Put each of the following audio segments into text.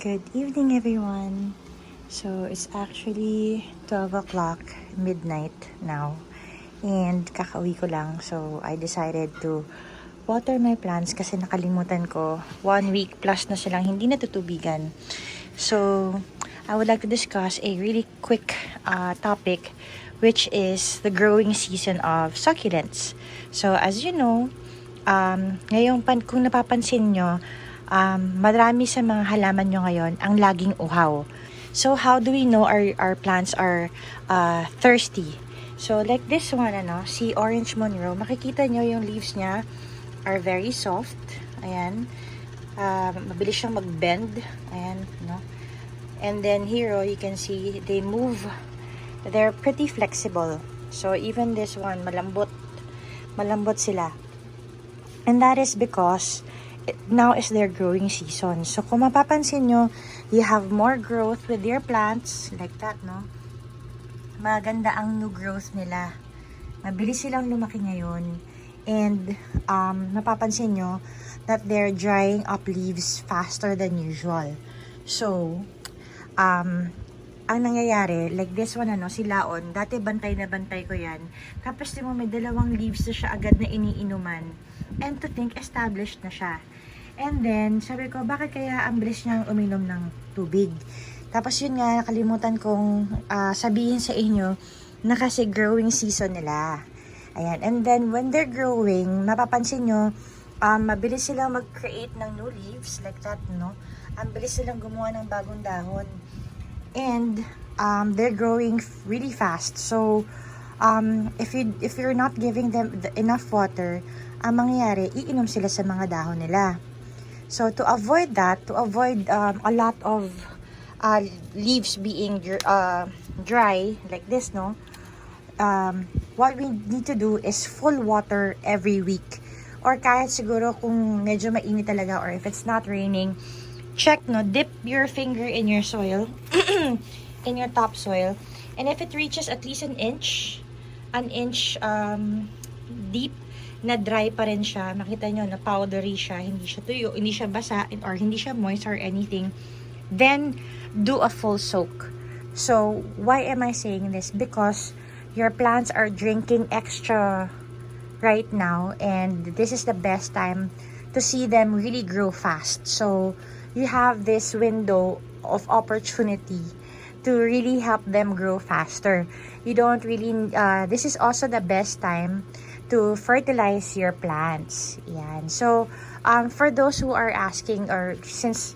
Good evening, everyone. So, it's actually 12 o'clock, midnight now. And kakauwi ko lang. So, I decided to water my plants kasi nakalimutan ko. 1 week plus na silang hindi natutubigan. So, I would like to discuss a really quick topic, which is the growing season of succulents. So, as you know, kung napapansin nyo, marami sa mga halaman nyo ngayon ang laging uhaw. So, how do we know our plants are thirsty? So, like this one, si Orange Monroe, makikita nyo yung leaves niya are very soft. Ayan. Mabilis siyang mag-bend. Ayan, no? And then here, you can see, they move. They're pretty flexible. So, even this one, malambot sila. And that is because now is their growing season. So, kung mapapansin nyo, you have more growth with your plants, like that, no? Maganda ang new growth nila. Mabilis silang lumaki ngayon. And, mapapansin nyo that they're drying up leaves faster than usual. So, ang nangyayari, like this one, si Laon, dati bantay na bantay ko yan. Tapos, may 2 leaves na siya agad na iniinuman. And to think, established na siya. And then, sabi ko, bakit kaya ang bilis niyang uminom ng tubig? Tapos yun nga, nakalimutan kong sabihin sa inyo na kasi growing season nila. Ayan. And then, when they're growing, mapapansin nyo, mabilis silang mag-create ng new leaves, like that, no? Ang bilis silang gumawa ng bagong dahon. And, they're growing really fast. So, if you're not giving them enough water, ang mangyayari, iinom sila sa mga dahon nila. So, to avoid that, a lot of leaves being dry, like this, no? What we need to do is full water every week. Or kahit siguro kung medyo mainit talaga, or if it's not raining, check, no? Dip your finger in your soil, in your topsoil. And if it reaches at least an inch deep, na dry pa rin siya, makita nyo na powdery siya, hindi siya tuyo, hindi siya basa, or hindi siya moist or anything, then do a full soak. So, why am I saying this? Because your plants are drinking extra right now, and this is the best time to see them really grow fast. So, you have this window of opportunity to really help them grow faster. You don't really, this is also the best time to fertilize your plants. Yan. So, for those who are asking, or since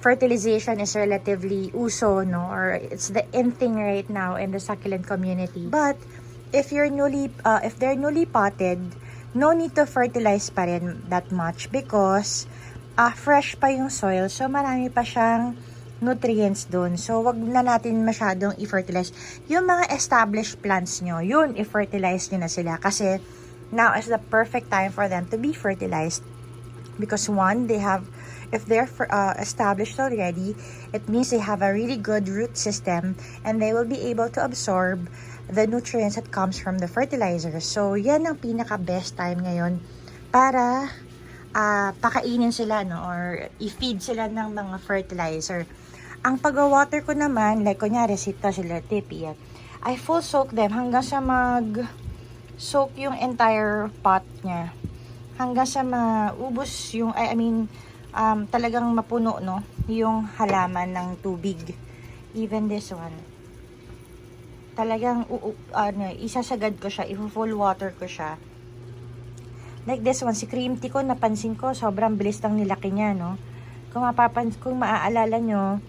fertilization is relatively uso, no, or it's the in thing right now in the succulent community. But if they're newly potted, no need to fertilize pa rin that much because fresh pa yung soil, so marami pa siyang nutrients doon. So, wag na natin masyadong i-fertilize. Yung mga established plants nyo, yun, i-fertilize nyo na sila. Kasi, now is the perfect time for them to be fertilized. Because one, if they're established already, it means they have a really good root system and they will be able to absorb the nutrients that comes from the fertilizer. So, yan ang pinaka-best time ngayon para pakainin sila, no, or i-feed sila ng mga fertilizer. Ang pag-water ko naman, like kunyari, sila tipi yan, I full soak them hanggang sa mag-soak yung entire pot niya. Hanggang sa maubos yung, talagang mapuno, no, yung halaman ng tubig. Even this one. Talagang, isasagad ko siya, i-full water ko siya. Like this one, si cream tea ko, napansin ko, sobrang bilis lang nilaki niya, no? Kung maaalala nyo,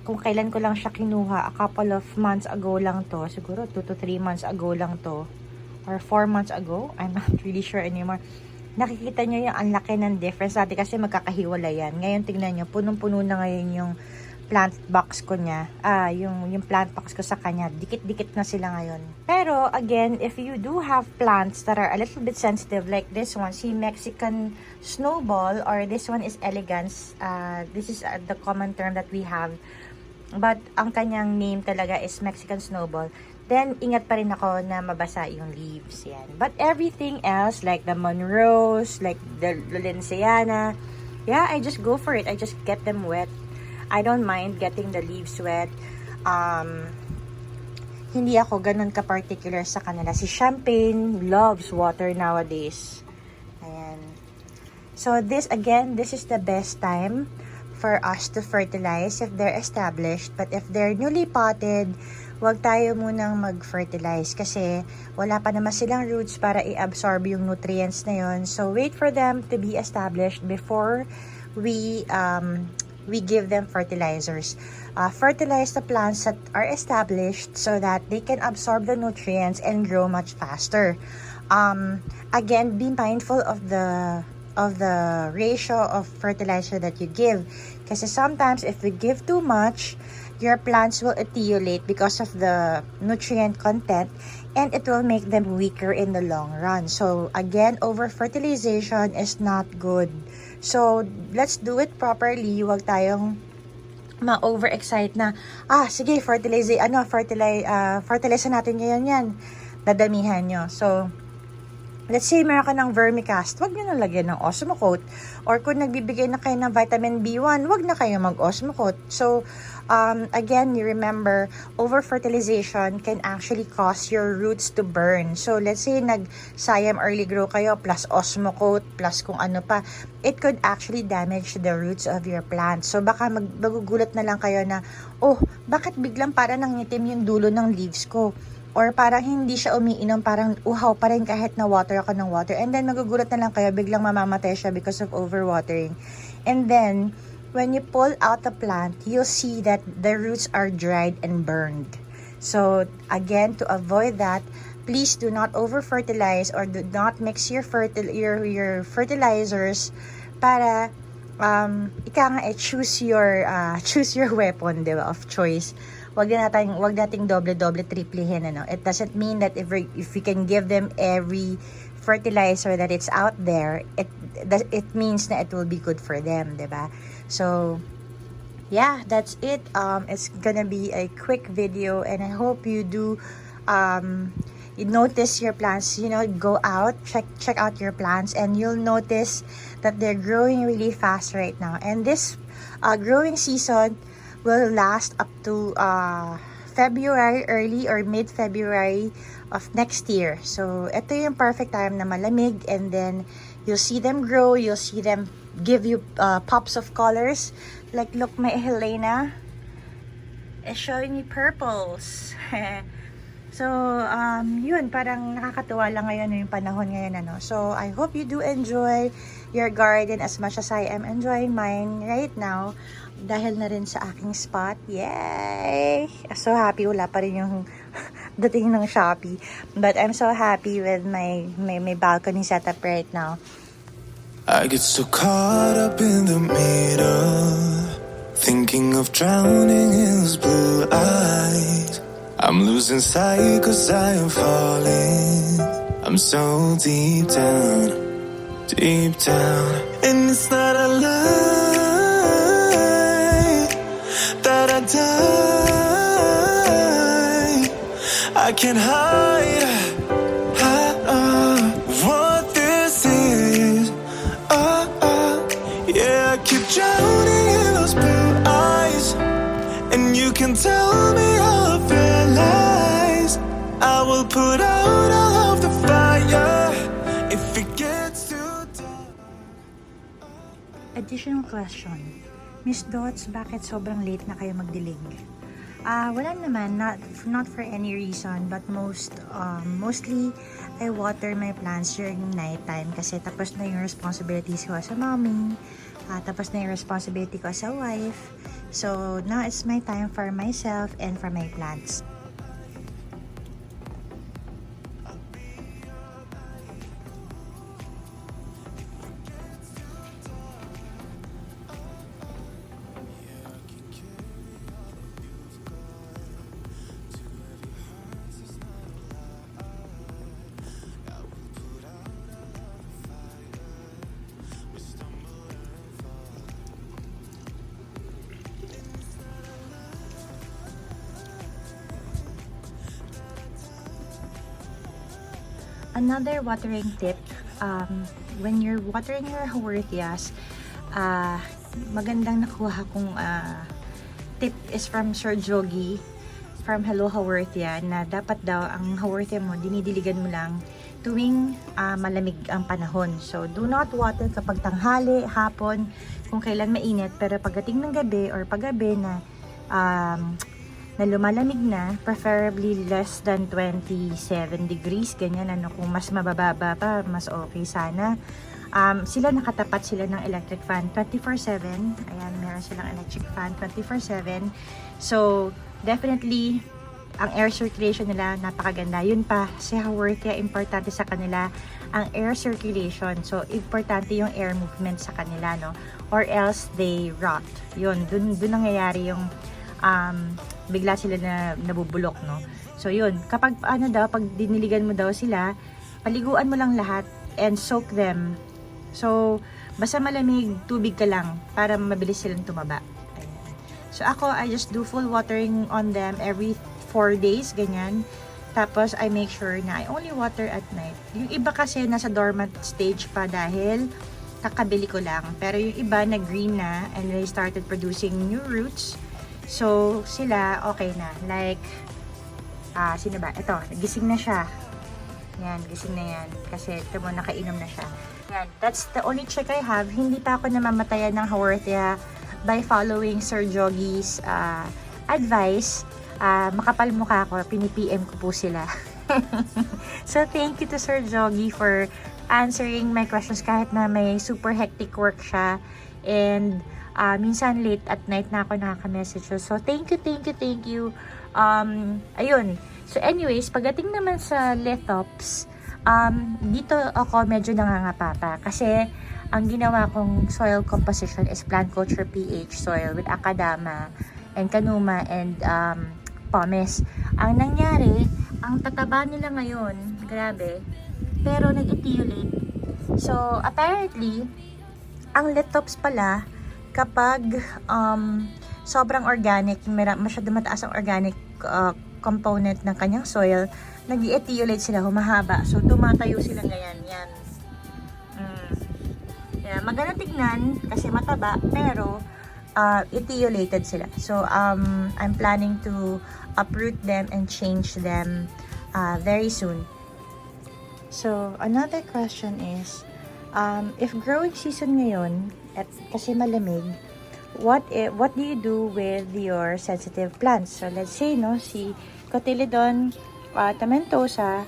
kung kailan ko lang siya kinuha, a couple of months ago lang to, siguro 2 to 3 months ago lang to, or 4 months ago, I'm not really sure anymore. Nakikita nyo yung ang laki ng difference dati kasi magkakahiwala yan. Ngayon tingnan nyo, punong-puno na ngayon yung plant box ko niya, yung plant box ko sa kanya, dikit-dikit na sila ngayon. Pero again, if you do have plants that are a little bit sensitive, like this one, si Mexican snowball, or this one is elegans, this is the common term that we have, but ang kanyang name talaga is Mexican snowball, then ingat pa rin ako na mabasa yung leaves, yan. But everything else, like the Monroes, like the Linceana, yeah, I just go for it, I just get them wet. I don't mind getting the leaves wet. Hindi ako ganun ka-particular sa kanila. Si Champagne loves water nowadays. Ayan. So this is the best time for us to fertilize if they're established. But if they're newly potted, wag tayo munang mag-fertilize kasi wala pa naman silang roots para i-absorb yung nutrients na yun. So wait for them to be established before we give them fertilizers. Fertilize the plants that are established so that they can absorb the nutrients and grow much faster. Again, be mindful of the ratio of fertilizer that you give. Kasi sometimes if we give too much, your plants will etiolate because of the nutrient content and it will make them weaker in the long run. So again, over fertilization is not good. So let's do it properly. Huwag tayong ma-overexcite na, sige, fertilize natin ngayon yan. Dadamihan nyo. So, let's say meron ka ng vermicast, wag nyo na lagyan ng osmocote. Or kung nagbibigay na kayo ng vitamin B1, wag na kayo mag-osmocote. So, again, you remember, over-fertilization can actually cause your roots to burn. So, let's say nag-Siam early grow kayo, plus osmocote, plus kung ano pa, it could actually damage the roots of your plant. So, baka magugulat na lang kayo na, bakit biglang para nangitim yung dulo ng leaves ko? Or parang hindi siya umiinom, parang uhaw pa rin kahit na water ako ng water. And then magugulat na lang kayo, biglang mamamatay siya because of overwatering. And then, when you pull out the plant, you'll see that the roots are dried and burned. So, again, to avoid that, please do not over-fertilize or do not mix your fertilizers para choose your weapon, diba, of choice. Wag nating doble triplehin, ano. It doesn't mean that if we can give them every fertilizer that it's out there, it means that it will be good for them, diba? So yeah, that's it. It's gonna be a quick video, and I hope you do you notice your plants. Go out, check out your plants, and you'll notice that they're growing really fast right now. And this growing season will last up to February, early or mid-February of next year. So, ito yung perfect time na malamig, and then you'll see them grow, you'll see them give you pops of colors. Like, look, my Helena is showing me purples. So, yun, parang nakakatuwa lang ngayon yung panahon ngayon, ano. So, I hope you do enjoy your garden as much as I am enjoying mine right now. Dahil na rin sa aking spot. Yay! So happy. Wala pa rin yung dating ng Shopee. But I'm so happy with my balcony setup right now. I get so caught up in the middle, thinking of drowning in those blue eyes. I'm losing sight 'cause I am falling. I'm so deep down, and it's not a lie that I die. I can't hide what this is. Yeah, I keep drowning in those blue eyes, and you can tell me all of your lies. I will put out all of the fire if it gets too dark. Additional question. Miss Dots, bakit sobrang late na kayo magdilig? Wala naman, not for any reason, but mostly I water my plants during nighttime kasi tapos na yung responsibilities ko as a mommy, tapos na yung responsibility ko as a wife. So now it's my time for myself and for my plants. Another watering tip, when you're watering your Hortias, magandang nakuha kong tip is from Sir Jogi from Hello Haworthia na dapat daw ang Haworthia mo, dinidiligan mo lang tuwing malamig ang panahon. So, do not water kapag tanghali, hapon, kung kailan mainit. Pero pagdating ng gabi or paggabi na na lumalamig na, preferably less than 27 degrees, ganyan, ano, kung mas mabababa pa, mas okay sana. Sila nakatapat sila ng electric fan 24/7. Ayan, meron silang electric fan 24/7. So, definitely, ang air circulation nila napakaganda. Yun pa, si Haworthia, importante sa kanila ang air circulation. So, importante yung air movement sa kanila, no? Or else they rot. Yun, dun nangyayari yung bigla sila na nabubulok, no? So, yun, kapag pag diniligan mo daw sila, paliguan mo lang lahat and soak them. So, basta malamig, tubig ka lang para mabilis silang tumaba. Ayan. So, ako, I just do full watering on them every 4 days, ganyan. Tapos, I make sure na I only water at night. Yung iba kasi nasa dormant stage pa dahil kakabili ko lang. Pero yung iba na green na and they started producing new roots. So, sila okay na. Like, sino ba? Ito, gising na siya. Yan, gising na yan. Kasi ito mo, nakainom na siya. Yan, that's the only trick I have. Hindi pa ako namamatayan ng Haworthia by following Sir Jogi's advice. Makapal mukha ako, pini-PM ko po sila. So, thank you to Sir Jogi for answering my questions kahit na may super hectic work siya. And, minsan late at night na ako nakaka-message. So, thank you. Ayun. So, anyways, pagdating naman sa lithops, dito ako medyo nangangapapa. Kasi, ang ginawa kong soil composition is plant culture pH soil with akadama and kanuma and pomace. Ang nangyari, ang tataba nila ngayon, grabe, pero nag-etiolate. So, apparently, ang lithops pala, kapag sobrang organic, masyado mataas ang organic component ng kanyang soil, nag-etiolate sila, humahaba. So, tumatayo sila ganyan, yan. Yeah, maganda tignan, kasi mataba, pero etiolated sila. So, I'm planning to uproot them and change them very soon. So, another question is, if growing season ngayon, at kasi malamig, what do you do with your sensitive plants? So, let's say, no, si Cotyledon tomentosa,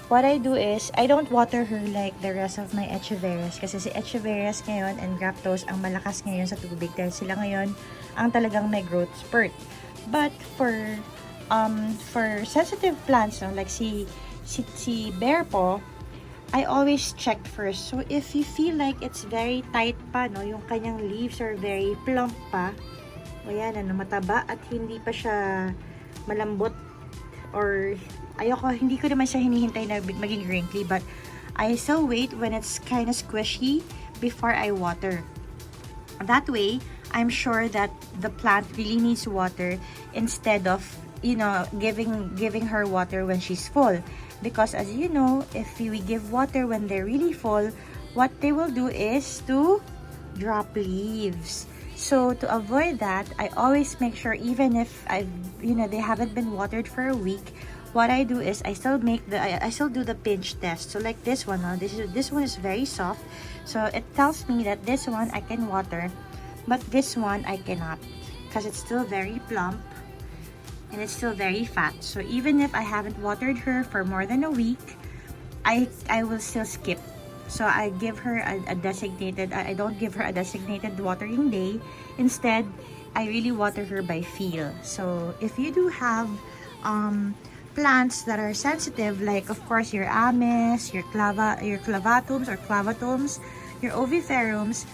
what I do is, I don't water her like the rest of my Echeverias. Kasi si Echeverias ngayon and Graptos ang malakas ngayon sa tubig dahil sila ngayon ang talagang may growth spurt. But for sensitive plants, no, like si Bear po, I always check first. So, if you feel like it's very tight pa, no, yung kanyang leaves are very plump pa, ayan, mataba at hindi pa siya malambot, or hindi ko naman siya hinihintay na maging wrinkly, but I still wait when it's kind of squishy before I water. That way, I'm sure that the plant really needs water instead of, giving her water when she's full. Because as you know, if we give water when they're really full, what they will do is to drop leaves. So to avoid that, I always make sure, even if they haven't been watered for a week, what I do is I still do the pinch test. So like this one, this one is very soft. So it tells me that this one I can water, but this one I cannot, because it's still very plump. And it's still very fat. So even if I haven't watered her for more than a week, I will still skip. So I give her a designated, I don't give her a designated watering day. Instead, I really water her by feel. So if you do have plants that are sensitive, like of course your ames, your clavatums or clavatums, your oviferums,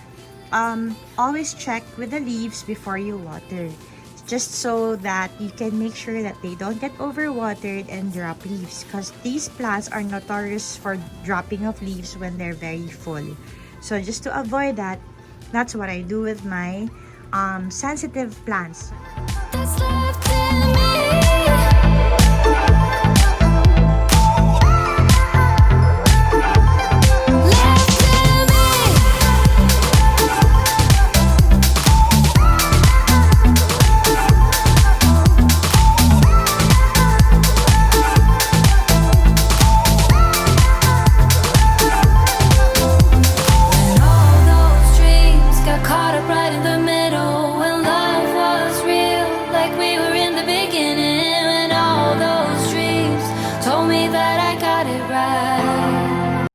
always check with the leaves before you water. Just so that you can make sure that they don't get overwatered and drop leaves, because these plants are notorious for dropping of leaves when they're very full. So just to avoid that, that's what I do with my sensitive plants. sky.